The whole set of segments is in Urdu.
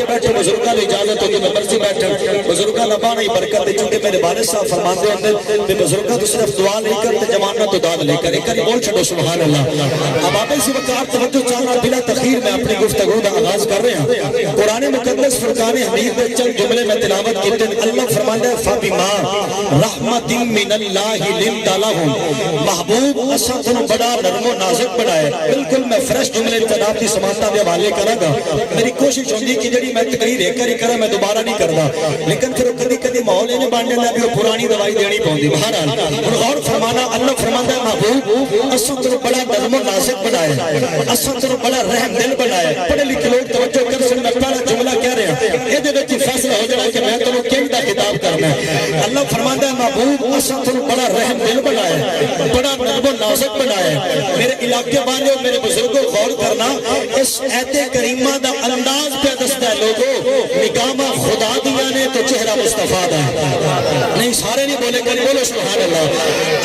کے بیٹھے بزرگاں دی اجازت ہوگی میں مرضی بیٹھا بزرگاں دا بانی برکت دے چونکہ میرے والد صاحب فرماندے ہیں کہ بزرگاں تو صرف دعا نہیں کرتے جماعت تو داد لے کر ایک بار بول چھڑو سبحان اللہ اب آپ اسی وقت توجہ چاہنا بلا تخیر میں اپنی گفتگو کا آغاز کر رہے ہیں قرآن مقدس فرقان حمید میں چند جملے میں تلاوت کیتے ہیں اللہ فرماتا ہے فَبِمَا رَحْمَةٍ مِّنَ اللَّهِ لِنْتَ لَهُمْ محبوب اسا تنو بڑا نرم و نازک بڑھائے بالکل میں فریش جملے جناب کی سماعتاں دے حوالے کرا گا میری کوشش ہوندی کہ جڑی میں تقریر ایک ہی کرا میں دوبارہ نہیں کردا لیکن پھر کدی کدی ماحول نے بن جاندا بھی پرانی دوائی دینی پوندی بہرحال ہن غور فرمانا اللہ فرماندا ہے محبوب اسا تنو بڑا نرم و نازک بڑھائے اسا تنو بڑا رحم دل بڑھائے پڑھے لکھے لوگ توجہ کر سن میں پہلا جملہ کہہ رہا ہوں اے دے وچ فیصلہ ہو جائے کہ میں تمہیں کیڑا خطاب کرنا ہے اللہ فرماندا ہے محبوب اسا تنو بڑا رحم دل بڑھائے بڑا نرم و نازک بنائے میرے علاقے والے میرے بزرگوں غور کرنا اس ایت کریمہ دا انداز پہ دستا ہے لوگوں نگاہ خدا دیا نے تو چہرہ مصطفیٰ دا نہیں سارے نہیں بولے کر بولو سبحان اللہ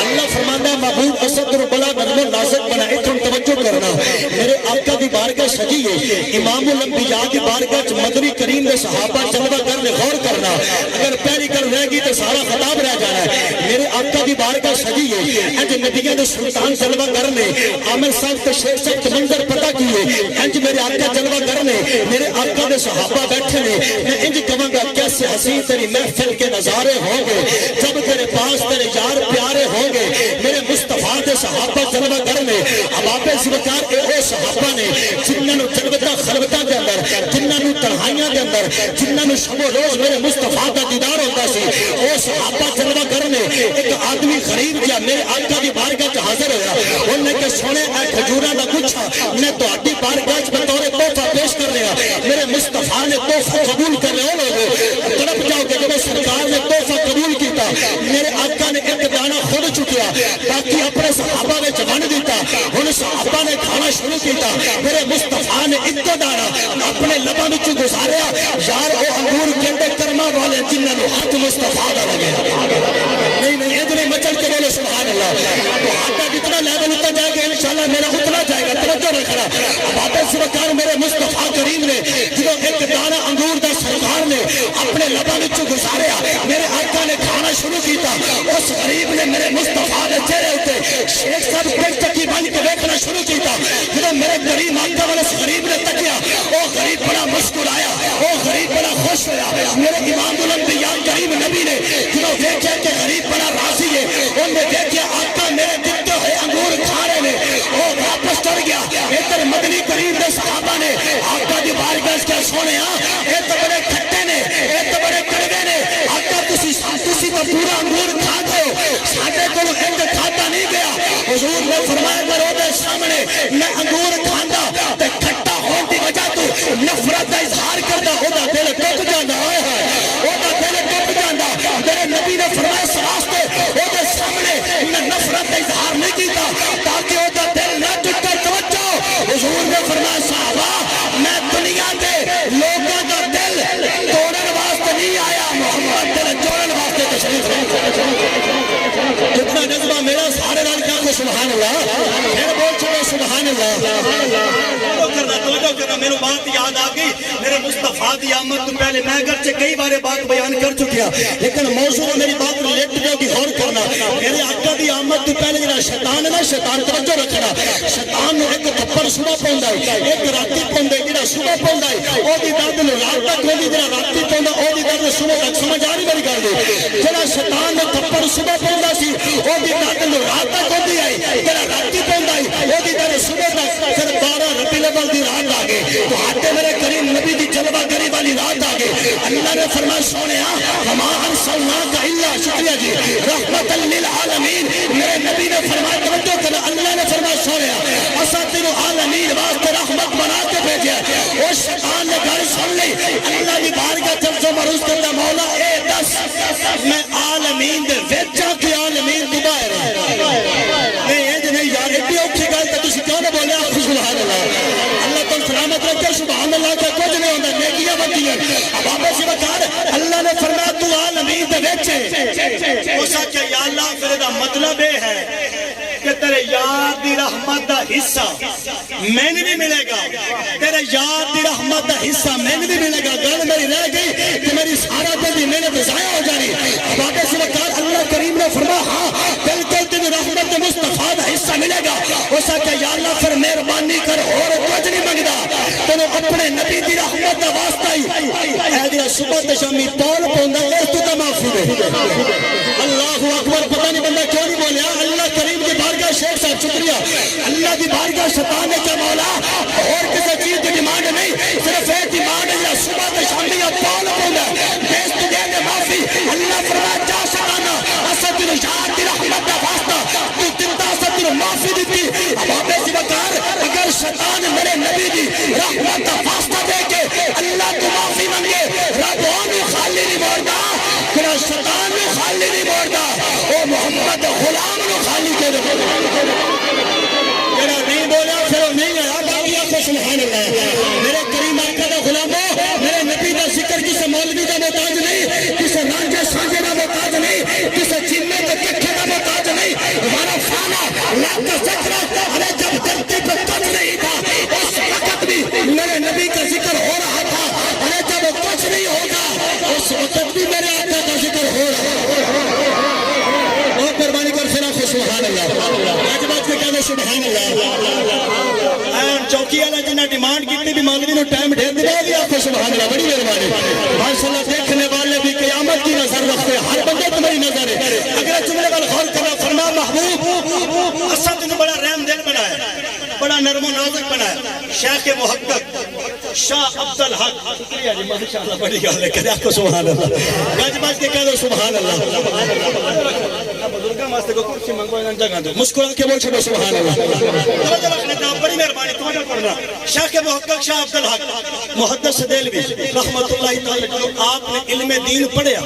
اللہ فرماندا ہے محبوب اسد رو بڑا نرم و نازک بنائے تم توجہ کرنا میرے آقا دی بارگاہ سجی ہے امام الانبیاء دی بارگاہ مدنی کریم دے صحابہ جلوہ کرنے غور کرنا اگر پہلی کر رہ گی تو سارا خطاب رہ جانا ہے میرے آقا دی بارگاہ سجی ہے انج نبیوں دے سلطان جلوہ کرنے عامر صاحب تے شیخ صاحب کے منظر پتہ کیے انج میرے آقا جلوہ کرنے میرے آقا دے صحابہ بیٹھے نے میں انج کہوں گا کیسے حسین تیری محفل کے نظارے ہوں گے جب تیرے پاس تیرے یار پیارے ہوں گے میرے مصطفیٰ دے صحابہ جلوہ کرنے اب آپ سبکار اے صحابہ نے جنہاں نو جلوتہ خلوتہ دے اندر جنہاں نو تنہائیاں دے اندر جنہاں نو شب و روز میرے مصطفیٰ دا دیدار ہوتا سی او صحابہ جلوہ کرنے ایک آدمی غریب کیا میرے آقا دی بارگاہ چ حاضر ہویا انہوں نے کہ سونے اے کھجوراں دا گچھا میں تہاڈی بارگاہ چ بطور تحفہ پیش کر رہا میرے مصطفیٰ نے تحفہ قبول کر رہے ہو لوگوں تڑپ جاؤ کہ جب سرکار نے تحفہ قبول کیتا میرے آقا نے ایک دانہ خود چکیا باقی اپنے صحابہ نے ونڈ دیتا ان صحابہ نے کھانا شروع کیتا میرے مصطفیٰ نے ایک دانہ اپنے لباں وچ گزاریا یار او انگور کیندے کرما والے جنہاں نو ہاتھ مصطفیٰ دا لگے نہیں ادھر مچل کے بولے سبحان اللہ تو ہاتھ جتنا لیول اتنا جائے گا انشاءاللہ میرا اتنا جائے گا توجہ رکھنا اب آپ سرکار میرے مصطفیٰ کریم نے جب ایک دانہ انگور دا سرکار نے اپنے لباں وچ گزاریا میرے آقا نے کھانا شروع کیتا اس غریب نے میرے مصطفیٰ دے چہرے اوتے شیخ صاحب پٹ چکی بن کے دیکھنا شروع کیتا جب میرے کریم آقا والے اس غریب نے تکیا او غریب بڑا مسکرایا او غریب بڑا خوش ہوا میرے امام الانبیاء کریم نبی نے جب دیکھا کہ غریب بڑا راضی ہے انہوں نے دیکھا آقا میرے دیتے ہوئے انگور کھا رہے نے وہ واپس چڑھ گیا ادھر مدنی کریم دے صحابہ نے آقا دی بارگاہ کے سونے اے تو بڑے کھٹے نے اے تو بڑے کڑوے نے آقا تسی تو پورا انگور کھا گئے ہو ساڈے کولوں ایک کھاتا نہیں گیا حضور نے فرمایا کرو دے سامنے میں انگور کھاندا تے کھٹا ہون دی وجہ تو نفرت دا اظہار کردا او دا دل ٹوٹ جاندا ہوئے او دا دل ٹوٹ جاندا میرے نبی نے فرمایا اس واسطے او دے سامنے میں نفرت دا اظہار نہیں کیتا تاکہ او دا دل نہ ٹوٹے توجہ حضور نے فرمایا صحابہ میں دنیا دے لوگوں دا دل توڑن واسطے نہیں آیا محمد دل جوڑن واسطے تشریف جتنا جذبہ میرا سارے نال کیا کو سبحان اللہ پھر بول چھوڑو سبحان اللہ توجہ کرنا میرے بات یاد آ گئی میرے مصطفیٰ دی آمد تو پہلے میں گرچہ کئی بارے بات بیان کر چکیا لیکن موضوع میری بات ریلیٹ جو کی غور کرنا میرے آقا دی آمد تو پہلے جڑا شیطان ہے نا شیطان توجہ رکھنا شیطان نے ایک تھپڑ صبح پوندا ہے ایک راتی پوندا جڑا صبح پوندا ہے او دی درد نو رات تک ہوندی جڑا راتی پوندا او دی درد صبح تک سمجھ آ رہی میری گل دی جڑا شیطان نے تھپڑ صبح پوندا سی او دی درد نو رات تک ہوندی ہے جڑا راتی پوندا ہے او دی درد صبح تک پھر 12 ربیع الاول دی رات آ گئی تو ہاتھے میرے کریم نبی دی جلوہ گری والی رات آ گئی اللہ نے فرمایا سونیا وما ارسلناک الا شکریہ جی رحمت للعالمین میرے نبی نے فرمایا توجہ کرنا اللہ نے فرمایا سونیا اساطیر العالمین واسطے رحمت بنا کے بھیجا وہ شیطان نے گھر سن لی اللہ کی بارگاہ چل جو مروز کرتا مولا اے دس میں عالمین دے ویچا کی عالمین تو باہر نہیں یار ایڈی اوکھی گل تو تسی کیوں نہ بولے آپ سبحان اللہ اللہ تم سلامت رکھے سبحان اللہ کا کچھ نہیں ہوتا نیکیاں بنتی ہیں اب آپ سے بتا اللہ نے فرمایا تو عالمین دے ویچے وہ سچ ہے یا اللہ پھر دا مطلب ہے کہ تیرے یار دی رحمت دا حصہ میں نے بھی ملے گا، تیرے یار دی رحمت دا حصہ میں نے بھی ملے گا. گل میری رہ گئی کہ میری سارا دن دی محنت ضائع ہو جانی. بابے سے وقت اللہ کریم نے فرمایا ہاں بالکل تیری رحمت مصطفیٰ دا حصہ ملے گا. اس کہ یا اللہ پھر مہربانی کر اور کچھ نہیں منگدا، تینوں اپنے نبی دی رحمت دا واسطہ ہی اے دیا صبح تے شامی پول پوندا اس تو معافی دے. اللہ اکبر. پتہ نہیں بندہ کیوں نہیں بولیا. اللہ کریم کی بارگاہ شیخ صاحب شکریہ. اللہ دی بارگاہ شیطان نے کیا مولا اور کسی چیز کی ڈیمانڈ نہیں، صرف ایک ڈیمانڈ ہے صبح تے شامی پول پوندا بیس تو دے دے معافی. اللہ فرمایا جا شیطانا اسا تینوں یار دی رحمت دا واسطہ تو دتا اسا تینوں معافی دتی. اب آپ اس وقار اگر شیطان میرے نبی دی رحمت دا واسطہ دے کے اللہ تو معافی منگے رب انہوں خالی نہیں موڑدا، پھر شیطان نو خالی نہیں موڑدا، او محمد غلام نو خالی دے دے. جڑا نہیں بولا پھر وہ نہیں آیا. باقی آپ کو سبحان اللہ. میرے کریم آقا دا غلاموں، میرے نبی دا ذکر کسی مولوی دا محتاج نہیں، کسی رانجے سانجے دا محتاج نہیں، کسی چینے کے کٹھے دا محتاج نہیں. ہمارا فانا لاتا ذکر ارے جب دھرتی پہ کچھ نہیں تھا اس وقت بھی میرے نبی کا ذکر ہو رہا تھا. ارے جب کچھ نہیں ہوگا اس وقت بھی میرے آقا کا ذکر ہو رہا ہے. بہت مہربانی کر پھر آپ کو سبحان اللہ. آج بات میں کہنا سبحان اللہ. چوکی والا جنہیں ڈیمانڈ کی بھی مولوی نے ٹائم ڈھیر دیا بھی آپ کو سبحان اللہ. بڑی مہربانی. ماشاءاللہ دیکھنے والے بھی قیامت کی نظر رکھتے، ہر بندے تمہاری نظر ہے. اگر جملے کا غور کرنا فرما محبوب اسا تجھے بڑا رحم دل بنایا، بڑا نرم و نازک بنایا. شیخ محقق شاہ عبدالحق شکریہ جی ماشاءاللہ. بڑی گل ہے کہ آپ کو سبحان اللہ. گج بج کے کہہ دو سبحان اللہ. بزرگاں واسطے کو کرسی منگو انہاں جگہ دو، مسکرا کے بول چھوڑو سبحان اللہ. توجہ رکھنا جناب، بڑی مہربانی توجہ کرنا. شیخ محقق شاہ عبدالحق محدث دہلوی رحمت اللہ تعالی علیہ، آپ نے علم دین پڑھیا،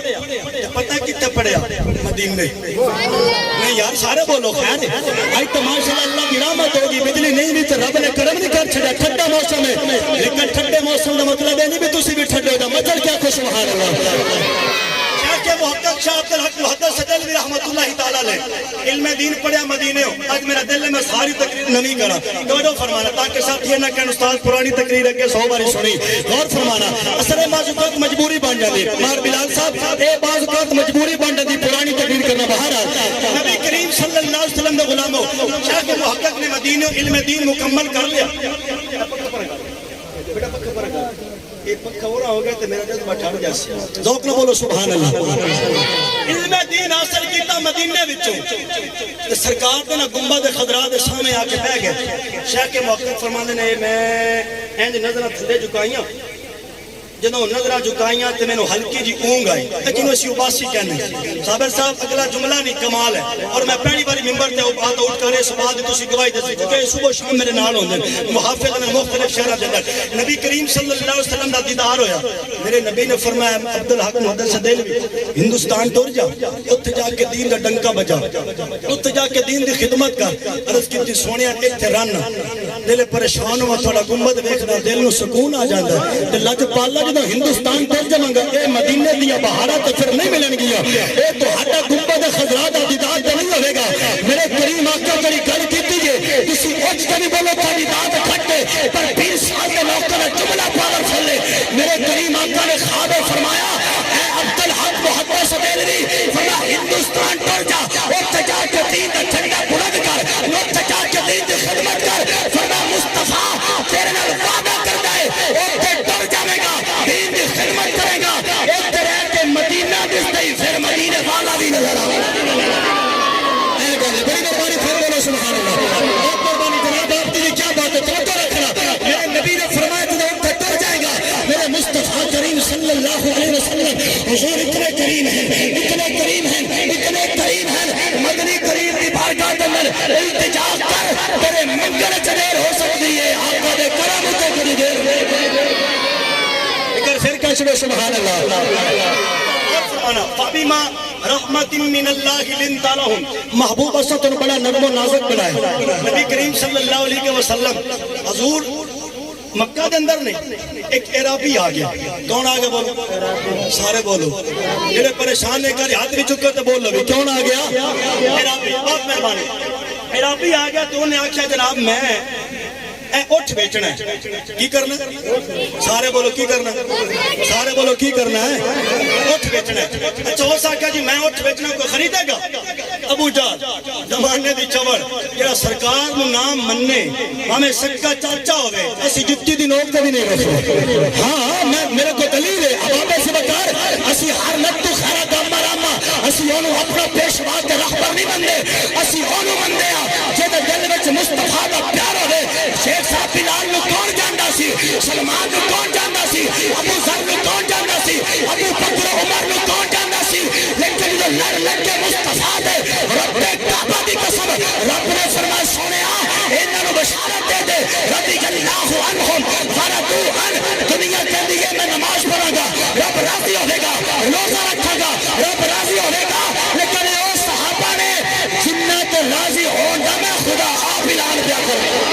پتہ کتنے پڑھیا؟ مدینے. نہیں یار سارے بولو خیر. آج تو ماشاءاللہ اللہ کی رحمت ہوگی، بجلی نہیں بھی تو رب نے کرم نہیں کر چھڑا. ٹھنڈا موسم ہے لیکن ٹھنڈے موسم کا مطلب ہے نہیں بھی تسی بھی ٹھنڈے ہو جا. مچل کیا کو سبحان اللہ. شیخ محقق شاہ عبدالحق محدث دہلوی رحمت اللہ تعالی علیہ علم دین پڑھیا مدینے ہو. آج میرا دل ہے میں ساری تقریر نہیں کرا، توجہ فرمانا تاکہ ساتھ یہ نہ کہن استاد پرانی تقریر ہے کہ 100 باری سنی. غور فرمانا. اصل بعض اوقات مجبوری بن جاتی. مار بلال صاحب اے بعض اوقات مجبوری بن جاتی پرانی تقریر کرنا. بہرحال نبی کریم صلی اللہ علیہ وسلم کے غلاموں شیخ محقق نے مدینے علم دین مکمل کر لیا. بیٹا پکا پر ایک پکا ہو رہا ہو گیا تو میرا جذبہ ٹھڑ جیسے. ذوق نہ بولو سبحان اللہ. علم دین حاصل کیتا مدینے وچوں سرکار دے نا گنبد خضرا دے سامنے آ کے بیٹھ گئے. شیخ محقق فرماندے نے میں انج نظراں تھلے جھکائیاں، جنہوں نظرہ جھکائیاں تے میں نے ہلکی جی اونگ آئی جنہوں اسی اباسی کہنے. صابر صاحب اگلا جملہ نہیں کمال ہے اور میں پہلی باری ممبر تے بات اٹھ کر اس بات دی تسی گواہی دسی کیونکہ صبح شام میرے نال ہوندے محافظ نے مختلف شہراں دے اندر نبی کریم صلی اللہ علیہ وسلم دا دیدار ہویا. میرے نبی نے فرمایا عبدالحق محدث دہلوی ہندوستان ٹر جا، اوتھے جا کے دین دا ڈنکا بجا، اوتھے جا کے دین دی خدمت کر. عرض کیتی سونیا ایتھے رن دل پریشان ہوا تھوڑا گنبد ویکھدا دل نو سکون آ جاندا تے لج پالا جدوں ہندوستان ٹر جاواں گا اے مدینے دیاں بہاراں تے پھر نہیں ملن گیاں. اے تہاڈا گنبد خضرا دا دیدار تے نہیں ہوے گا. میرے کریم آقا جڑی گل کیتی ہے تسی اٹھ کے نہیں بولو تہاڈی داد کھٹے پر 20 سال دے لوکاں دا جملہ پاورفل ہے. میرے کریم آقا نے خواب فرمایا اے عبدالحق محدث دہلوی فرمایا ہندوستان ٹر جا، اوتھے جا کے دین دا جھنڈا بلند کر، اوتھے جا کے دین دی خدمت کر. فرمایا مصطفیٰ تیرے نال وعدہ کردا ہے اوتھے ٹر جاوے گا، دین دی خدمت کرے گا، اوتھے رہ کے مدینہ دستا ہی پھر مدینے والا بھی نظر آئے. اے گل بڑی مہربانی پھر بولو سبحان اللہ. بہت مہربانی جناب آپ کی کیا بات ہے توجہ رکھنا. میرے نبی نے فرمایا تو اوتھے ٹر جائے گا. میرے مصطفیٰ کریم صلی اللہ علیہ وسلم حضور اتنے کریم ہیں، اتنے کریم ہیں، اتنے کریم ہیں. مدنی کریم کی بارگاہ کے اندر التجا کر تیرے منگل چ دیر ہو سکتی ہے، آقا دے کرم تے کچھ دیر پھر کہہ چھوڑو سبحان اللہ. فبما رحمت من اللہ لنت لہم. محبوب اسد بڑا نرم و نازک بنایا. نبی کریم صلی اللہ علیہ وسلم حضور مکہ دے اندر نہیں ایک عرابی آ گیا. کون آ گیا بولو سارے بولو. جڑے پریشان نے کر ہاتھ بھی چکے تو بول لو کون آ گیا؟ عرابی. بہت مہربانی. عرابی آ گیا تو انہیں آخیا جناب میں اے اٹھ بیچنا ہے کی کرنا سارے بولو کی کرنا سارے بولو کی کرنا ہے اٹھ بیچنا ہے اچھا ہو سکتا جی میں اٹھ بیچنا کوئی خریدے گا ابو جہل زمانے دی چوڑ جڑا سرکار نو نام مننے ہمیں سکا چاچا ہوئے اسی جتی دی نوک تے بھی نہیں رکھو ہاں میرے کو دلیل ہے ابابے سے بکار اسی ہر نتو خیرہ داما راما اسی اونو اپنا پیشوا تے رہبر نہیں بندے اسی اونو بندے ہیں جے دل وچ مصطفیٰ دا پیار ہوئے شیخ صاحب بلال نو کون جاندا سی سلمان نو کون جاندا سی ابو ذر نو کون جاندا سی ابو بکر عمر نو کون جاندا سی لیکن جو لڑ لگے مصطفیٰ دے رب کعبہ دی قسم رب نے فرمایا سونیا انہاں نو بشارت دے دے رضی اللہ عنہم ورضوا عنہ دنیا کہندی ہے میں نماز پڑھاں گا رب راضی ہوے گا روزہ رکھاں گا رب راضی ہوے گا لیکن او صحابہ نے جنہ تے راضی ہون دا میں خدا آپ اعلان کیا کروں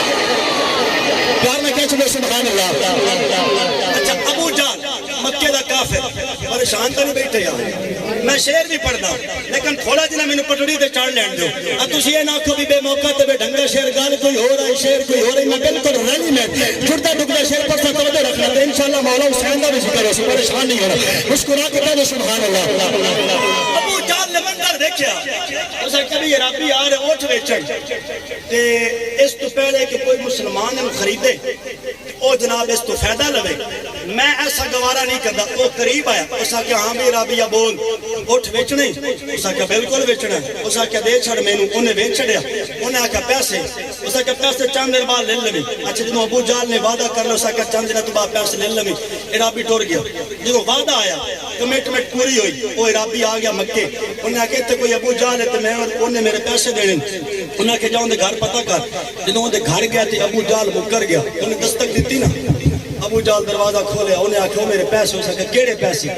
پیار میں کہہ چلو سبحان اللہ اچھا ابو جہل مکے دا کافر پریشان تو نہیں بیٹھے یار میں شعر بھی پڑھدا لیکن تھوڑا جنا مینوں پٹڑی تے چڑھ لین دیو ا تسی اے نہ آکھو بھی بے موقع تے بے ڈھنگا شعر گل کوئی ہو رہا ہے شعر کوئی ہو رہی میں بالکل ریلی میں چھڑتا ڈگدا شعر پر توجہ رکھنا تے انشاءاللہ مولا حسین دا بھی ذکر ہو پریشان نہیں ہونا مسکرا کے کہو سبحان اللہ ابو جہل نے منظر دیکھیا اسا کبھی عربی آ رہے اٹھ بیچن تے اس تو پہلے کہ کوئی مسلمان انہوں خریدے او جناب اس تو فائدہ لوے میں ایسا گوارا نہیں کرتا وہ قریب آیا اسا کہ ہاں بھی رابیہ بول اٹھ بیچنے اسا کہ بالکل بیچنا اسا کہ دے چھڑ میں انہیں بیچ چھڑیا انہیں آکھا پیسے اسا کہ پیسے چند دیر بعد لے لوی اچھا جنہوں ابو جہل نے وعدہ کر لو اسا کہ چند دیر تو بعد پیسے لے لوی عرابی ٹور گیا جنہوں وعدہ آیا کمیٹمنٹ پوری ہوئی وہ عرابی آ گیا مکے انہیں آکھے تھے کوئی ابو جہل ہے تو میں انہیں میرے پیسے دینے انہیں آکھے جاؤں دے گھر پتہ کر جنہوں دے گھر گیا تھے ابو جہل مکر گیا انہیں دستک دیتی نا ابو جہل دروازہ کھولے انہیں آکھو میرے پیسے ہو سکے کیڑے پیسے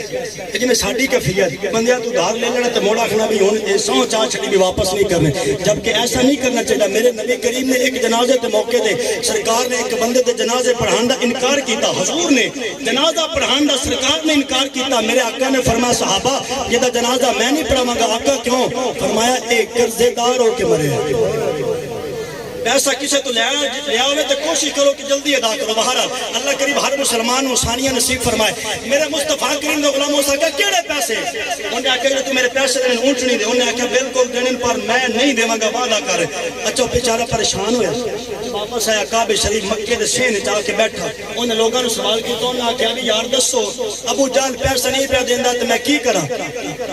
لیکن میں ساڑی کفیت بندیا تو دھار لے لینا تو موڑا کھنا بھی ہونے سو چاہ چھڑی بھی واپس نہیں کرنے جبکہ ایسا نہیں کرنا چاہیے میرے نبی کریم نے ایک جنازے تے موقع دے سرکار نے ایک بندے تے جنازے پڑھان دا انکار کیتا حضور نے جنازہ پڑھان دا سرکار نے انکار کیتا میرے آقا نے فرمایا صحابہ یہ دا جنازہ میں نہیں پڑھاواں گا آقا کیوں فرمایا ایک قرضے دار ہو کے مرے پیسہ کسے تو لیا ہوئے تو کوشش کرو کہ جلدی ادا کرو بہرحال اللہ کریم ہر مسلمان وسانیہ نصیب فرمائے میرے مصطفیٰ کریم نے غلام ہو سکا کیڑے پیسے انہیں آکھا تو میرے پیسے دینے اونچ نہیں دے انہیں آکھا بالکل دینے پر میں نہیں دے گا وعدہ کر اچھا بیچارہ پریشان ہویا واپس آیا کعبہ شریف مکے دے سین چاہ کے بیٹھا انہیں لوگوں نے سوال کی تو انہیں آکھا یار دسو ابو جہل پیسہ نہیں پہ دیندہ تو میں کی کرا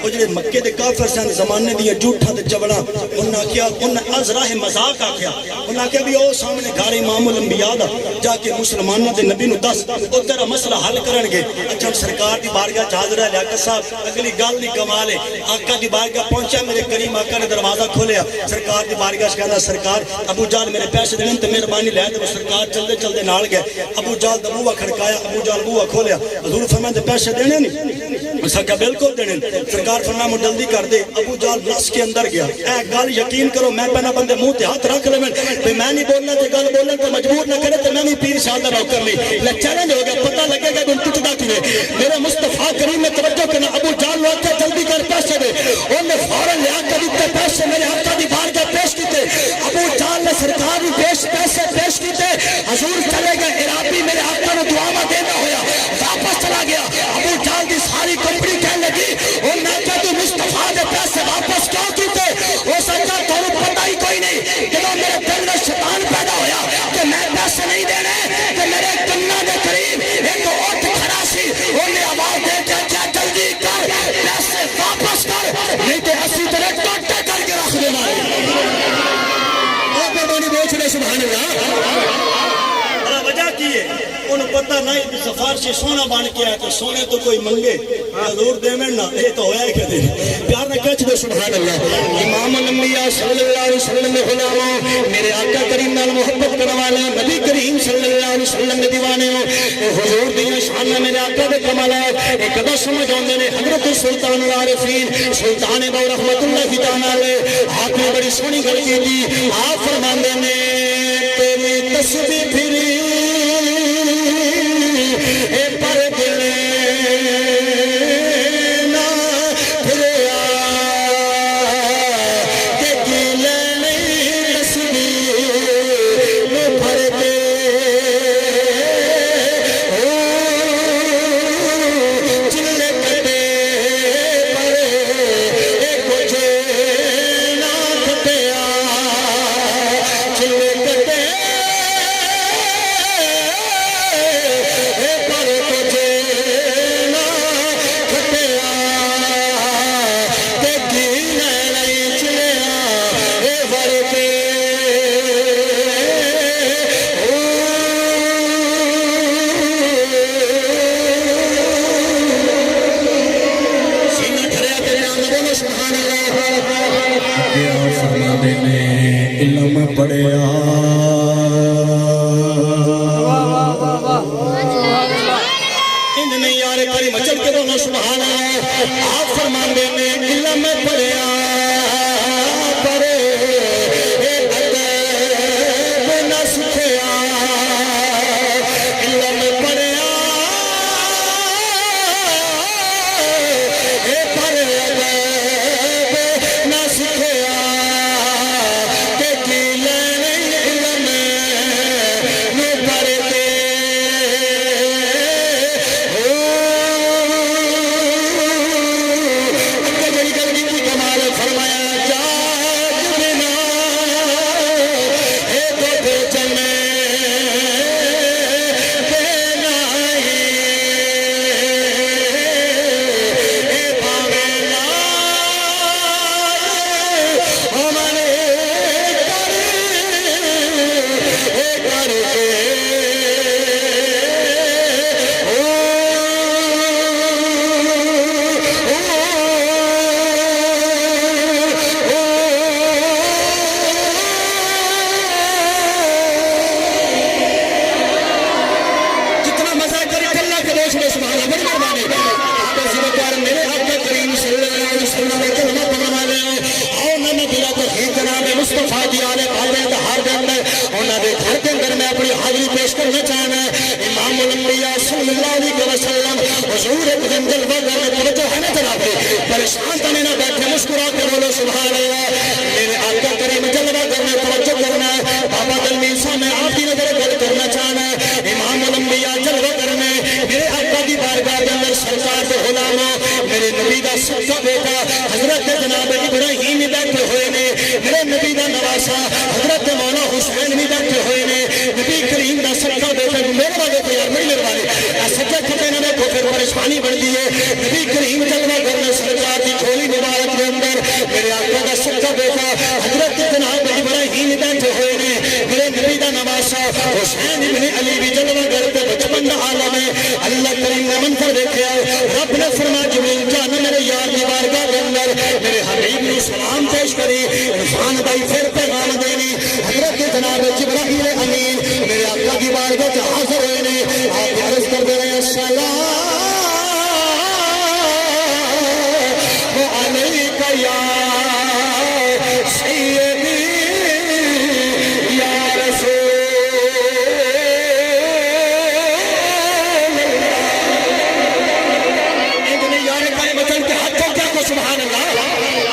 وہ جڑے مکے دے کافر سے زمانے دیا جھوٹا تے چبڑا انہیں آکھا انہیں از راہ مذاق آکھا انہاں کہ بھی او سامنے گھر امام الانبیاء دا جا کے مسلمانوں دے نبی نو دس او تیرا مسئلہ حل کرن گے اچھا سرکار دی بارگاہ حاضر لیاقت صاحب اگلی گل دی کمال ہے آقا دی بارگاہ پہنچا میرے کریم آقا نے دروازہ کھولیا سرکار دی بارگاہ کہندا سرکار ابو جہل میرے پیسے دینے تے مہربانی لے تے سرکار چلدے چلدے نال گئے ابو جہل دا بوہا کھڑکایا ابو جہل بوہا کھولیا حضور فرمایا تے پیسے دینے نہیں اسا کہ بالکل دینے سرکار فرمایا مجھ جلدی کر دے ابو جہل رس کے اندر گیا اے گل یقین کرو میں پہنا بندے منہ تے ہاتھ رکھ لے میں نہیں بولنا تے گل بولنا تے مجبور نہ کرے تے میں نہیں پیر شاہ دا نوکر نہیں لے چیلنج ہو گیا پتہ لگے گا کہ ٹوٹدا کیویں میرے مصطفیٰ کریم نے توجہ کرنا ابو جہل نے آکھیا جلدی کر پیسے دے انہوں نے فوراً لے کے دتے پیسے میرے آقا دی بارگاہ پیش کیتے ابو جہل نے سرکار نو پیسے پیش کیتے حضور چلے گئے عرابی میرے آقا نو دعا دینا ہویا واپس چلا گیا ابو جہل دی ساری کمپنی کہنے لگی انہوں نے آکھیا تو مصطفیٰ دے پیسے واپس کیوں کیتے وہ سچا تھوڑا پتہ ہی کوئی نہیں جب میرے دل میں شیطان پیدا ہویا کہ میں پیسے نہیں دینے کہ میرے کنہ دے قریب ایک اٹھ کھڑا سی انہیں آواز دے کے کیا جلدی کر پیسے واپس کر نہیں تے اسی طرح ٹوٹے کر کے رکھ دینا آپ بانی بوچھنے سبحان اللہ وجہ کی ہے انہوں پتہ نہیں کہ سفارشی سونا بان کیا ہے تو سونے تو کوئی منگے حضور دے میں نہ یہ تو ہویا ہے کہ دے پیار نہ کہچ دے سبحان اللہ امام الانبیاء صلی اللہ علیہ وسلم میں غلاموں میرے آقا کریم نال محبت کرنے والے نبی کریم صلی اللہ علیہ وسلم میں دیوانے ہوں حضور دیا شان میں میرے آقا دے کمالات ایک قدر سمجھ ہوندے نے حضرت سلطان العارفین سلطان بو رحمت اللہ تعالی آپ نے بڑی سونی گل کی تھی آپ فرماندے نے تیری تسبیح پھری پڑھیا نہیں یار کریم چل کے بولو سبحان اللہ آپ فرماندے نے علم پڑھیا پر ادب نہ سکھیا علم پڑھیا پر ادب نہ سکھیا کہ کی لینے علم نو پڑھتے پریشان کرنے نہ بیٹھے مسکرا کے بولو سبحان اللہ میرے آقا کریم جلوہ کرنا توجہ کرنا بابا دلمی صاحب میں آپ کی نظر گل کرنا چاہنا امام الانبیاء جلوہ کرنے میرے آقا کی بارگاہ کے اندر سرکار کے غلاموں میرے نبی دا سچا بیٹا حضرت جناب ابراہیم بیٹھے ہوئے نے میرے نبی دا نواسا حضرت مولا حسین بھی بیٹھے ہوئے نے نبی کریم دا سچا بیٹا میرے والے کو یار میری مہربانی سچا کھپے نہ دیکھو پھر پریشانی بڑھ دی ہے نبی کریم جلوہ کرنے سرکار کی جھولی مبارک کے اندر میرے آقا کا سچا بیٹا حضرت جناب ابراہیم بیٹھے ہوئے نے میرے نبی دا نواسا حسین ابن علی بھی جلوہ کرتے بچپن دا عالم ہے اللہ کریم نے منظر دیکھا رب نے فرمایا جبریل جان میرے یار کی بارگاہ کے اندر میرے حبیب نے سلام پیش کری عرفان بھائی پھر پیغام دینی حضرت جناب جبرائیل امین میرے آقا کی بارگاہ کے حاضر ہوئے نے آپ عرض کر دے رہے ہیں السلام علیکہ یا سیدی یا رسول اتنے یار کائے مچن کے ہاتھوں کیا کو سبحان اللہ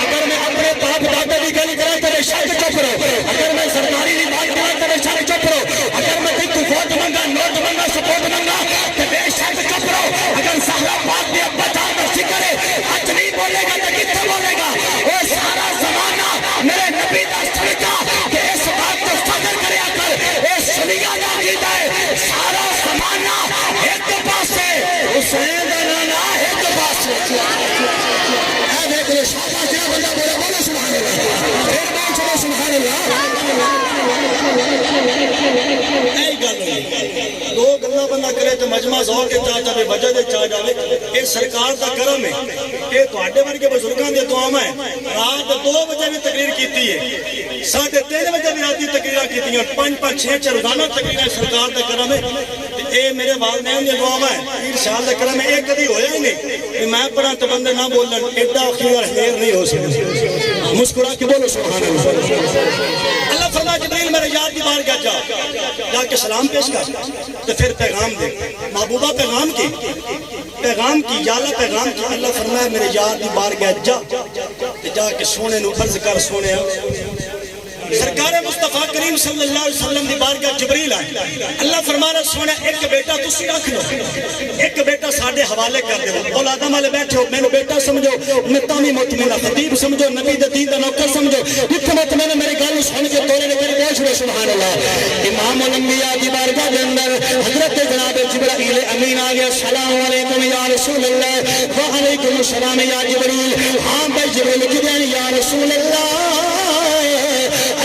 اگر میں اپنے باپ دادا کی گلی کرا تو شک چپ رہو اگر میں سرکاری کی بات کرا تو شک چپ رہو اگر میں کوئی ووٹ منگا نوٹ منگا سپورٹ منگا تو بے شک چپ رہو اگر سہرا بات میں ابا جان کا ذکر ہے حج نہیں بولے گا تو کتنے بولے گا وہ سارا زمانہ میرے نبی کا صدقہ کہ اس بات کو فخر کریا کر اے سنیا نہ جیتا ہے سارا زمانہ ایک پاس ہے حسین کا نانا ایک پاس ہے اے دیکھ لے شاباش جا بندہ بولے بولو سبحان اللہ پھر بول چلو سبحان اللہ اے گل دو گلاں بندہ کرے تو مجمع ذوق کے چاہ جاوے وجہ دے چاہ جاوے اے سرکار دا کرم ہے اے تواڈے ورگے بزرگاں دے دعاواں ہیں رات 2 بجے بھی تقریر کیتی ہے 3:30 بجے بھی رات دی تقریراں کیتیاں 5-5 6 روزانہ تقریراں سرکار دا کرم ہے اے میرے والدین دی دعاواں ہیں پیر صاحب دا کرم ہے اے کدی ہویا ہی نہیں کہ میں پڑھا تو بندے نہ بولن ایڈا خیر نہیں ہو سکتا مسکرا کے بولو سبحان اللہ اللہ فرمایا جبریل میرے یار کی بارگاہ جا کے سلام پیش کر تو پھر پیغام دے محبوبہ پیغام کی یا اللہ پیغام کی اللہ فرمایا میرے یار کی بارگاہ جا کے سونے نو فرض کر سونے سرکار مصطفیٰ کریم صلی اللہ علیہ وسلم دی بارگاہ جبریل آئے اللہ فرمانا سونا ایک بیٹا تسی رکھ لو ایک بیٹا ساڑھے حوالے کر دے اولادہ مالے بیٹھے ہو میں نے بیٹا سمجھو متامی مطمئنہ خطیب سمجھو نبی دین دا نوکر سمجھو جتنے مطمئنہ میری گل سن کے تولے نے کری پہنچ رہے سبحان اللہ امام الانبیاء دی بارگاہ دے اندر حضرت جناب جبرائیل امین آگیا السلام علیکم یا رسول اللہ وعلیکم السلام یا جبریل ہاں بھائی جبریل کی دین یا رسول اللہ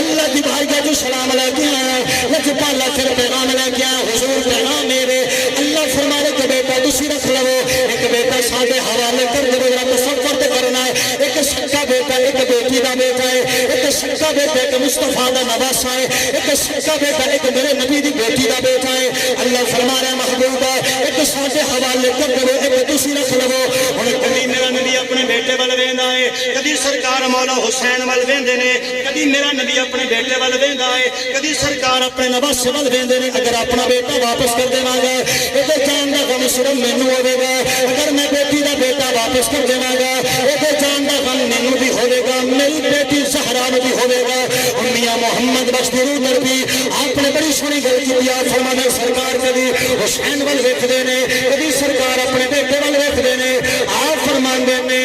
اللہ دی بارگاہ جو سلام علیکم لکھ پالا پھر پیغام علیکم حضور پیغام میرے اللہ فرمائے کہ بیٹا تسی رکھ لو ایک بیٹا ساڑھے حوالے کر دے تصور تے کرنا ہے ایک سچا بیٹا ایک بیٹی دا بیٹا ہے، ایک سکا بیٹا ایک مصطفیٰ دا نواسا ہے، ایک سکا بیٹا ایک میرے نبی دی بیٹی دا بیٹا ہے۔ اللہ فرما رہا ہے محبوبہ ایک ساڈے حوالے کر دو، ایک تسی رکھ لو۔ ہن کبھی میرا نبی اپنے بیٹے ول ویندا ہے، کبھی سرکار مولا حسین ول ویندے نے، کبھی میرا نبی اپنے بیٹے ول ویندا ہے، کبھی سرکار اپنے نواسے ول ویندے نے۔ اگر اپنا بیٹا واپس کر دیواں گا اے جان دا غم صرف مینوں ہوے گا، اگر میں بیٹی دا بیٹا واپس کر دیواں گا اے جان دا غم مینوں بھی ہوے گا، میری بیٹی زہرا نوں بھی ہوے گا۔ میاں محمد بخش درود نبی آپ نے بڑی سونی گل کی، فرمایا سرکار کبھی حسین ول ویکھدے نے، کبھی سرکار اپنے بیٹے ول ویکھدے نے۔ آپ فرماندے نے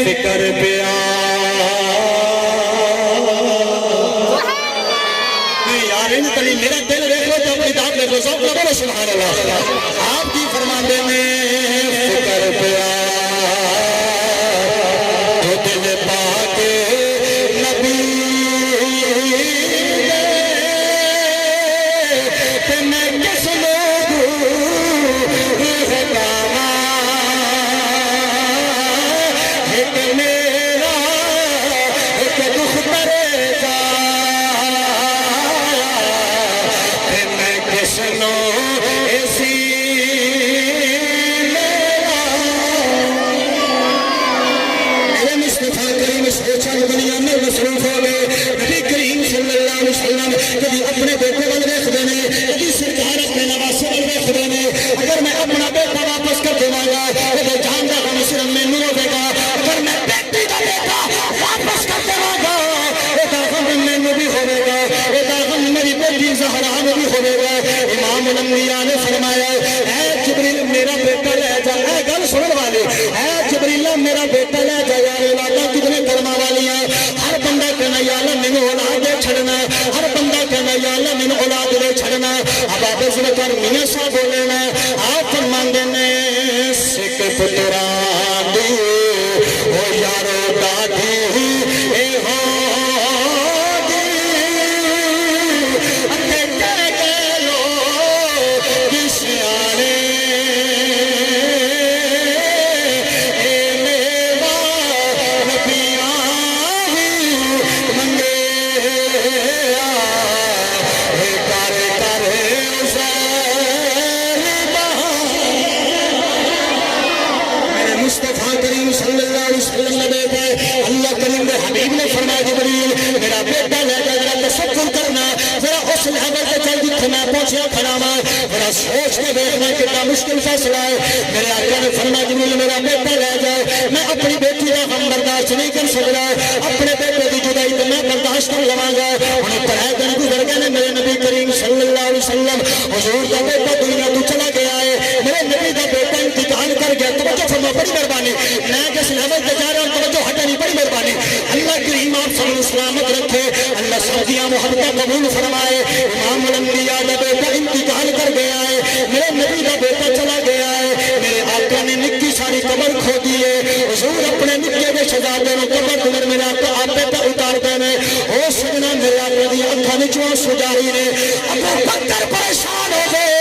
فکر پیا تلی میرا دل دیکھو تو اپنی داد میں روزہ بولو سبحان اللہ۔ آپ کی فرماندے میں فکر پیا تو دل پاک نبی تے میں کس لوگ حکامہ ایک میرا ایک دکھ کرے جا مصروف ہو گئے۔ نبی کریم صلی اللہ علیہ وسلم کبھی اپنے بیٹے ول ویکھدے نے، کبھی سرکار اپنے نواسے ول ویکھدے نے۔ اگر میں اپنا بیٹا واپس کر دیواں گا اے جان دا غم صرف مینوں ہوے گا، اگر میں بیٹی دا بیٹا واپس کر دیواں گا اے غم مینوں بھی ہوے گا، اے غم میری بیٹی زہرا نوں بھی ہوے گا۔ امام الانبیاء نے فرمایا اے جبریل میرا بیٹا لے جا، اے گل سنن والے، اے جبریل میرا بیٹا لے جا، یار اولاداں کتنے کرما والیاں۔ ہر بندہ کہنا یا اللہ مینوں اولاد دے چھڑنا، ہر بندہ کہنا یا اللہ مینوں اولاد دے چھڑنا۔ اب آپ ذکر میاں صاحب بولنا آپ فرماندے نے سکھ پتراں دی او یارو دادی اے ہو سوچ کے دیکھنا کتنا مشکل فیصلہ ہے۔ میرے آقا نے فرمایا جبریل میرا بیٹا لے جائے، میں اپنی بیٹی کا غم برداشت نہیں کر سکتا، اپنے بیٹے کی جدائی تو میں برداشت کر لواں گا۔ انہیں پڑھائے دن گزر گئے نے، میرے نبی کریم صلی اللہ علیہ وسلم حضور کا بیٹا دنیا تو چلا گیا ہے، میرے نبی کا بیٹا انتقال کر گیا۔ توجہ فرما بڑی مہربانی، میں جس لیول پہ جا رہا ہوں توجہ ہٹانی بڑی مہربانی۔ اللہ کریم آپ سب کو سلامت رکھے، اللہ سبزیاں محبت قبول فرمائے۔ امام الانبیاء کا بیٹا انتقال کر گیا ہے، میرے نبی کا بیٹا چلا گیا ہے، میرے آقا نے نکی ساری قبر کھو دی ہے۔ حضور اپنے نکے کے شہزادے نوں قبر دے میرے آقا آپے پہ اتار دے نے۔ او سجنا میرے آقا دی اکھاں وچوں آنسو جاری نے۔ ابو بکر پریشان ہو گئے،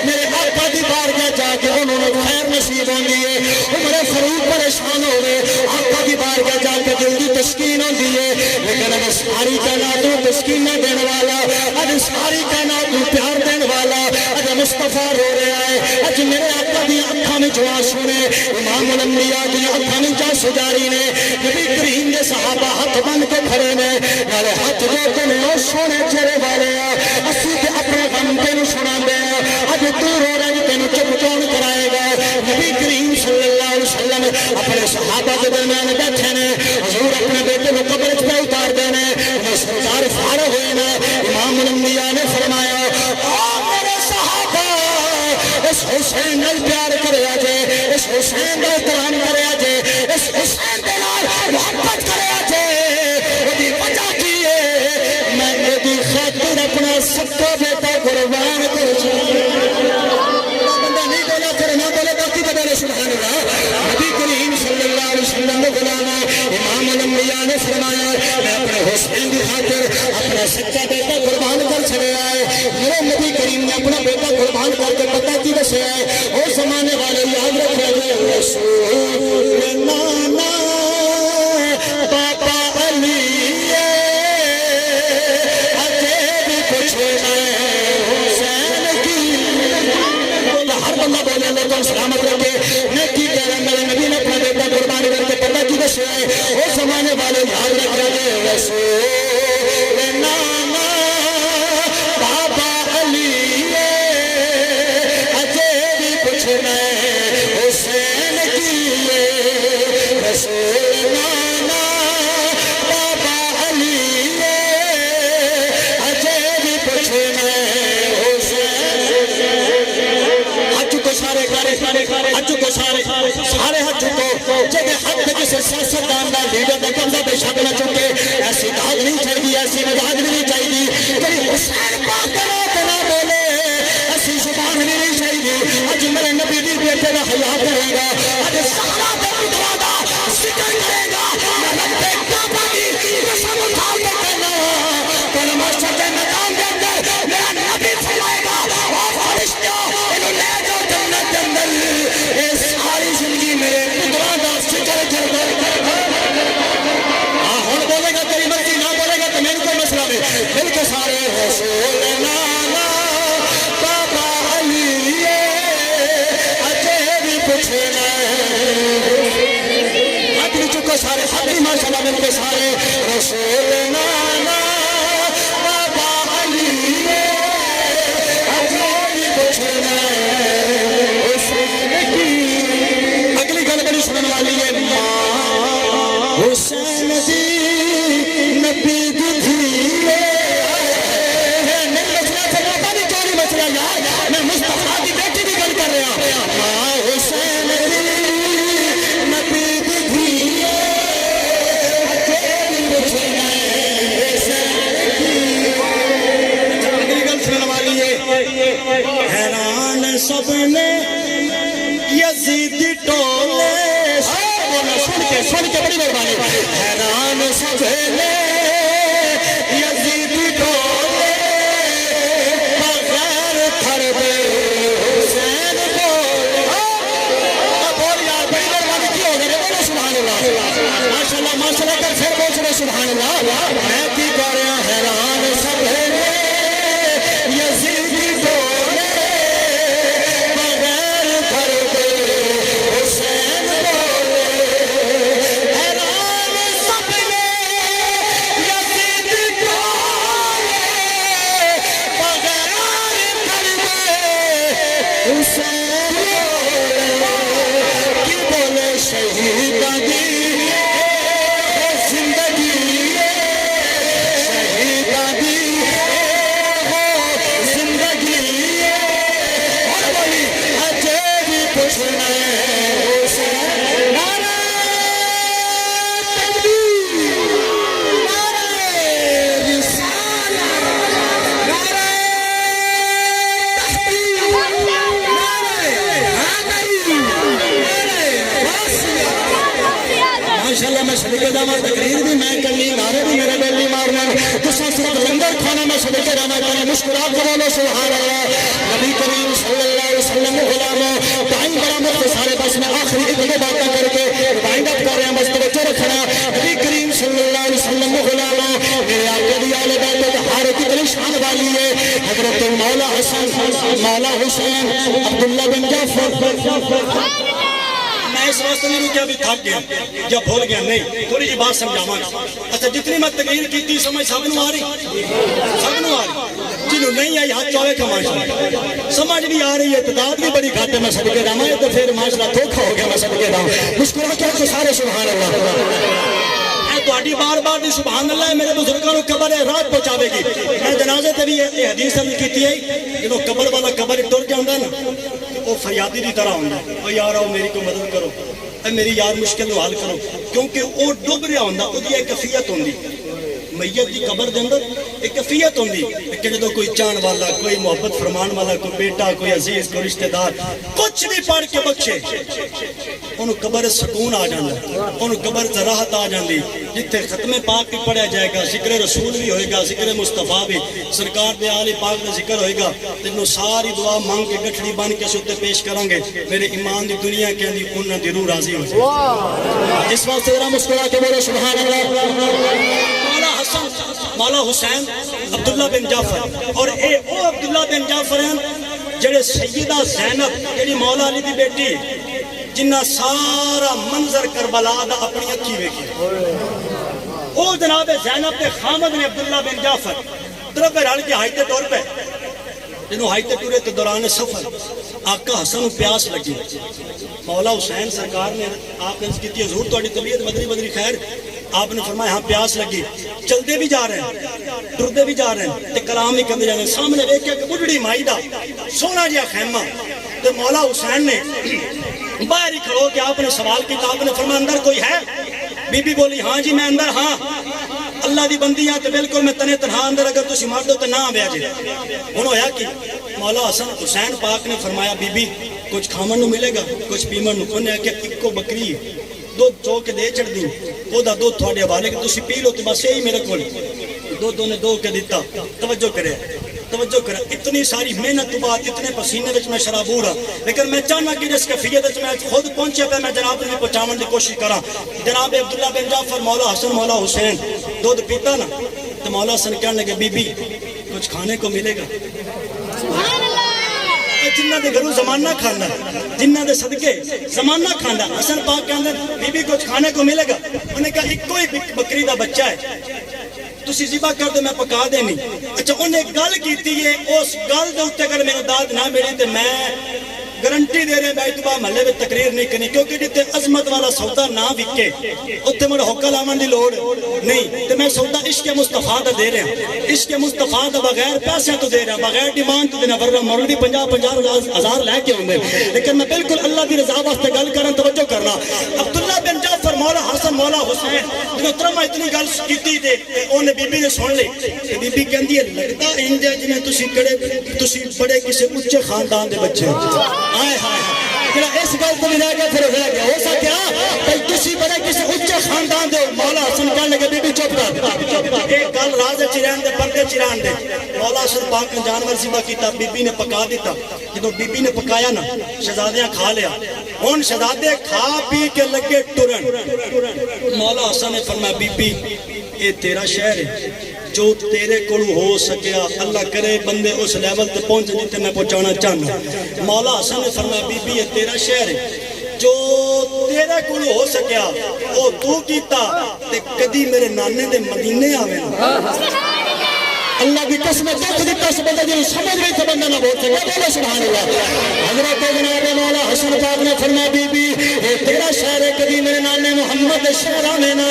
میرے آقا دی بارگاہ جا کے انہوں نے خیر نصیب ہوندی ہے۔ عمر فاروق پریشان ہو گئے، آقا دی بارگاہ جا کے دل دی تسکین ہوندی ہے، لیکن اب ساری کائنات کو تسکین دینے والا، اب ساری کائنات کو پیار دینے والا اج مصطفیٰ رو رہا ہے۔ اج میرے آقا دی اکھاں وچ آنسو نے، امام الانبیاء دی اکھاں وچ آنسو جاری نے۔ نبی کریم دے صحابہ ہاتھ بن کے کھڑے نے، نالے ہاتھ جوڑتے نے، او سونے چہرے والے اسی تے اپنے غم تینوں سناندے ہیں، اج تو رو رہا ہے تینوں چپ کون کرائے گا؟ نبی کریم صلی اللہ علیہ وسلم اپنے صحابہ کے درمیان بیٹھے نے، حضور اپنے بیٹے کو قبر پہ اتار دینے، انہیں سرکار فارغ ہوئے نا۔ امام الانبیاء نے فرمایا اس حسین نال پیار کریا جے، اس حسین دا احترام کریا جے، اس حسین دے نال محبت کریا جے۔ اودی وجہ کی ہے میں اودی خاطر اپنا سکا بیٹا قربان کر بندہ نہیں بولا پھر نہ بولے باقی تو بولے سبحان اللہ۔ نبی کریم صلی اللہ علیہ وسلم کو غلام امام الانبیاء نے فرمایا میں اپنے حسین کی خاطر اپنا سچا بیٹا قربان کر چھڑیا ہے۔ میرے نبی کریم نے اپنا بیٹا قربان کر کے پتہ کی دسیا ہے، وہ زمانے والے یاد رکھے گئے رسول نانا چکو سارے ہاتھ چکو جب حق میں کسی سیاستدان دا لیڈر دا قبضہ بے شک نہ چکے ایسی داغ نہیں چاہیے ایسی مداغ نہیں چاہیے کبھی حسین پاک کرو تو نہ بولے ایسی زبان نہیں چاہیے آج میرے نبی دی بیٹے کا حیا کرے گا آج سارا دل دوادا ذکر کرے گا میں رب کعبہ کی قسم اٹھا کے کہنا کل محشر کے میدان کے اندر میرا نبی فرمائے گا اور فرشتوں انہوں لے جاؤ جنت کے اندر اے ساری زندگی میرے پترا دا ذکر کر ہوں بولے گا تیری مرضی نہ بولے گا تو میرے کوئی مسئلہ نہیں مل کے سارے رسول نانا بابا علی اجے بھی پوچھنا ہاتھ بھی چکو سارے ساتھی ماشاءاللہ مل کے سارے رسول نانا بابا علی اجے بھی پوچھنا اگلی گل بڑی سننے والی ہے حسین دی نبی دی دھیرے میری مسئلہ سے پتا نہیں کیوں نہیں مسئلہ یار میں مصطفیٰ کی بیٹی بھی گل کر رہا ہوں حسین دی نبی دی دھیرے اگلی گل سننے والی ہے حیران سب نے یزید ٹولے سن کے بڑی مہربانی حیران سب نے یزید ٹولے بغیر تھربے حسین بولے بول یار بڑی مہربانی کی ہو گئی بولو سبحان اللہ ماشاءاللہ ماشاءاللہ کر پھر پہنچ رہے سبحان اللہ میں کی کہہ رہا حیران سب نے یزید ٹولے بغیر تھربے حسین بولے ماشاءاللہ میں صدقے جاما تقریر بھی میں کرنی نعرے بھی میرے دل نہیں مارنا دوسرا صرف لنگر کھانا میں صدقے جاما کرنی مشکلات بولو سبحان اللہ نبی کریم صلی اللہ علیہ وسلم غلاموں ٹائم بڑا مختصر ہے بس میں آخری ایک دو باتیں کر کے ریمائنڈ اپ کر رہا ہوں بس توجہ رکھنا نبی کریم صلی اللہ علیہ وسلم غلاموں میرے آقا دی آل بیت طہارہ کی بڑی شان والی ہے حضرت مولا حسن مولا حسین عبداللہ بن جعفر میں اس واسطے نہیں رکیا بھی تھک گیا یا بھول گیا نہیں تھوڑی جی بات سمجھاواں اچھا جتنی میں تقریر کی تھی سمجھ سب نو آ رہی جنہوں نہیں آئی ہاتھ چاہے کا ماشاءاللہ سمجھ بھی آ رہی ہے تعداد بھی بڑی گھٹ ہے میں صدقے جاواں تو پھر ماشاءاللہ دھوکا ہو گیا میں صدقے جاواں مسکرا کیا تو سارے سبحان اللہ تہاڈی بار بار دی سبحان اللہ میرے بزرگاں نو قبر رات پہنچاوے گی میں جنازے تے بھی یہ حدیث عرض کیتی ہے جدوں قبر والا قبر ٹر جاندا نا وہ فریادی دی طرح ہوندا او یار آؤ میری کو مدد کرو اے میری یار مشکل نو حل کرو کیونکہ او ڈوب رہا ہوندا او دی ایک کیفیت ہوندی میت دی قبر دے اندر ایک کیفیت ہوندی کہ جدوں کوئی چان والا کوئی محبت فرمان والا کوئی بیٹا کوئی عزیز کوئی رشتہ دار کچھ بھی پڑھ کے بخشے انہوں قبر سکون آ جاندا انہوں قبر راحت آ جاندی جتھے ختم پاک بھی پڑھیا جائے گا ذکر رسول بھی ہوئے گا ذکر مصطفیٰ بھی سرکار دے آل پاک دا ذکر ہوئے گا تینوں ساری دعا مانگ کے گٹھڑی بن کے سوتے پیش کریں گے میرے ایمان دی دنیا کے اندر انہاں دی روح راضی ہو جائے اس واسطے ذرا مسکرا کے بولو سبحان اللہ مولا حسین عبداللہ بن جعفر اور اے او عبداللہ بن جعفر ہیں جڑے سیدہ زینب جڑی مولا علی دی بیٹی جنہ سارا منظر کربلا دا اپنی اکھی ویکھی او جناب زینب دے خامد نے عبداللہ بن جعفر طرف پہ رل کے ہائتے طور پہ جنہوں ہائتے ٹورے تو دوران سفر آقا حسن پیاس لگی مولا حسین سرکار نے آپ نے کی تھی حضور تہاڈی طبیعت بدری خیر آپ نے فرمایا ہاں پیاس لگی چلتے بھی جا رہے ہیں ٹردے بھی جا رہے ہیں تے کلام بھی کرتے جا رہے ہیں سامنے دیکھا کہ بڑھڑی مائی دا سونا جہا خیمہ تے مولا حسین نے باہر ہی کھڑو کہ آپ نے سوال کیا، آپ نے فرمایا اندر کوئی ہے؟ بی بی بولی ہاں جی میں اندر ہاں، اللہ دی بندی ہاں تے بالکل میں تنے تنہا اندر، اگر تسی مار دو تے نہ آویا جی۔ انہوں ہویا کہ مولا حسن حسین پاک نے فرمایا بی بی کچھ کھامن نو ملے گا کچھ پیمن نو، انہیں کہ اکو بکری دودھ چو کے دے چڑھ دی، وہ دا دودھ تھوڑے حوالے کہ تسی پی لو تے بس یہی میرے کول، دودھ نے دو کے دیتا۔ توجہ کرے توجہ کرے، اتنی ساری محنت تو بعد اتنے پسینے وچ میں شرابور ہاں، لیکن میں چاہنا کہ جس کیفیت وچ میں خود پہنچیا پہ میں جناب نے پہنچاون دی کوشش کراں۔ جناب عبداللہ بن جعفر مولا حسن مولا حسین دودھ پیتا نا تو مولا حسن کہنے لگے بی بی کچھ کھانے کو ملے گا؟ جنہ دے گھروں زمانہ کھانا، جنہ دے صدقے زمانہ کھانا، حسن پاک کہنے بی بی کچھ کھانے کو ملے گا؟ انہوں نے کہا ایک کوئی بکری دا بچہ ہے، تسی ذبح کر دے میں پکا دینی۔ اچھا انہیں گل کیتی ہے، اس گل دے اوتے اگر میرے داد نہ ملی تے میں گارنٹی دے رہے بیت با محلے میں تقریر نہیں کرنی، کیونکہ جتے عظمت والا سودا نہ وکے اتنے مڑ ہوکا لاون دی لوڑ نہیں، تے میں سودا عشق مصطفیٰ دا دے رہا ہوں، عشق مصطفیٰ دا بغیر پیسے تو دے رہا ہوں، بغیر ڈیمانڈ تو دینا، ورنہ مولوی 50,000 لے کے ہوندے، لیکن میں بالکل اللہ دی رضا واسطے گل کرن توجہ کرنا۔ عبداللہ بن جعفر مولا حسن مولا حسین جنہوں ترما اتنی گل کیتی تے انہیں بی بی نے سن لی، بی بی کہندی ہے لگتا انج ہے جنہیں تسی بڑے کسی اونچے خاندان دے بچے، آئے ہائے جڑا اس گل تو بھی رہ گیا پھر رہ گیا، ہو سکیا بھائی تسی بڑے کسی اونچے خاندان دے۔ مولا حسن کہنے لگے بی بی چپ کر، ایک گل راز چران دے پردے چران دے۔ مولا حسن پاک نے جانور ذبح کیتا، بی بی نے پکا دیتا، جدوں بی بی نے پکایا نا شہزادیاں کھا لیا، ہن شہزادے کھا پی کے لگے ٹرن۔ مولا حسن نے فرمایا بی بی یہ تیرا شہر ہے، جو تیرے کو ہو سکیا اللہ کرے بندے اس لیول تے پہنچ جتے میں پہنچانا چاہنا۔ مولا حسن نے فرمایا بی بی یہ تیرا شہر ہے، جو تیرے کو ہو سکیا وہ تو کیتا تے کدی میرے نانے دے مدینے آوے نا۔ اللہ کی قسم دکھ دیتا اس بندہ جنہوں سمجھ نہیں تھا بندہ نہ بول سکتا، بولو سبحان اللہ۔ حضرت جناب مولا حسن پاک نے فرمایا بی بی یہ تیرا شہر ہے، کبھی میرے نانے محمد شہر آنے نا۔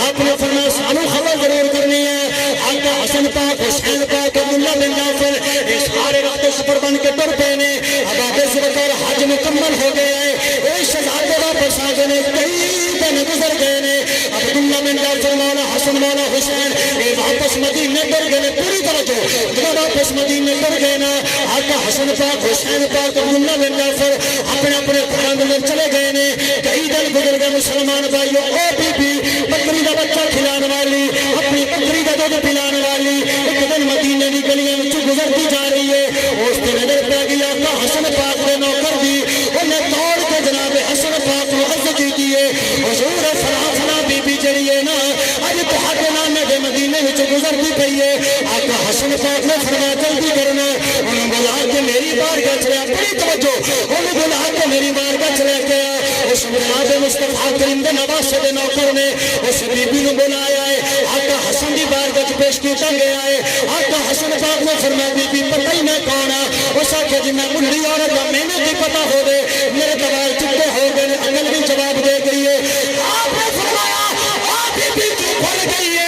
آپ نے فرمایا سانو خبر ضرور کرنی ہے، آقا حسن پاک حسین پاک عبداللہ بن جعفر اس سارے وقت سفر بن کے ٹر پے نے، اب آپ اس وقت حج مکمل ہو گئے ہیں، اے شہزادے واپس آ گئے، کئی دن گزر گئے نے، عبداللہ بن جعفر مولا حسن مولا حسین اے واپس مدینے ٹر گئے، پوری توجہ جب واپس مدینے ٹر گئے نا، آقا حسن پاک حسین پاک عبداللہ بن جعفر اپنے اپنے گھراں میں چلے گئے نے، کئی دن گزر گئے مسلمان بھائیو۔ او بی بی بکری دا بچہ کھلانے والی، اپنی بکری دا دودھ پلانے والی ایک دن مدینے کی گلیاں وچ گزرتی جا رہی ہے، اس تے نظر پہ گئی آقا حسن پاک دے نوکر دی، انہیں توڑ کے جناب حسن پاک کو عرض کی ہے حضور فلاں فلاں بی بی جڑی ہے نا اج تہاڈے نانے دے مدینے وچ گزرتی پئی ہے۔ آقا حسن پاک نے فرمایا جلدی کرنا، انہوں بلا کے میری بارگاہ چلے، بڑی توجہ انہوں بلا کے میری بارگاہ چلے گیا، اس جناب مصطفیٰ کریم دے نواسے دے نوکر نے اس بی بی نو بلایا ہے، آقا حسن دی بارگاہ پیش کیتا گیا ہے۔ آقا حسن پاک نے فرمایا بی بی پتہ ہی میں کون ہاں؟ اس آخیا جی میں بڈھی عورت ہاں، میں نے پتہ ہو گئے میرے دوال چٹے ہو گئے، عقل بھی جواب دے گئی ہے۔ آپ نے فرمایا آپ بی بی تو بھول گئی ہے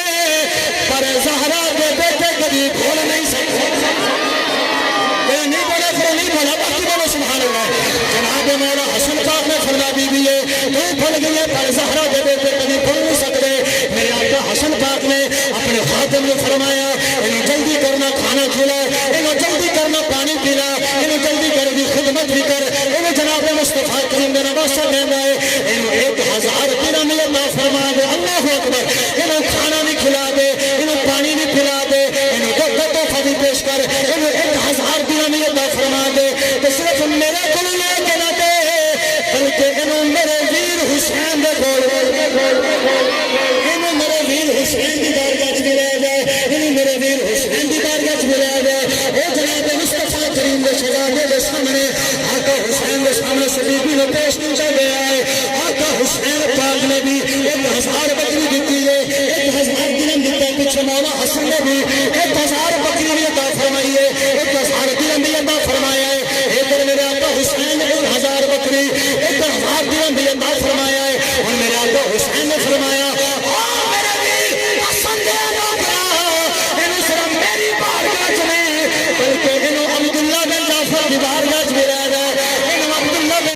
پر زہرا کے بیٹے کبھی بھول نہیں سکتے، نہیں بولے پھر نہیں بولا، باقی بولو سبحان اللہ۔ جناب مولا حسن پاک نے فرمایا بی بی تو بھول گئی ہے پر زہرا کے بیٹے کبھی بھول نہیں سکتے۔ میرے آقا حسن پاک نے اپنے خادم نے فرمایا انہیں جلدی کرنا کھانا کھلا، انہیں جلدی کرنا پانی پیلا، انہیں جلدی کر دی خدمت بھی کر، انہیں جناب مصطفیٰ کریم نے نواسا دینا ہے، انہیں 1000 درہم عطا فرما دے، اللہ اکبر، انہیں کھانا بھی کھلا دے، انہیں پانی بھی پلا دے، انہیں تحفہ بھی پیش کر، انہیں 1000 درہم عطا فرما دے، تو صرف میرے کو لے کے نہ دے بلکہ انہوں میرے ویر حسین دے کول، انہوں میرے ویر حسین دی بارگاہ میں لے جائے، انہوں میرے ویر حسین دی بارگاہ میں لے جائے۔ اے جناب مصطفیٰ کریم دے شہزادے دے سامنے آقا حسین دے سامنے سے بی بی نے پیش کیا گیا ہے، آقا حسین پاک نے بھی 1000 بکری دی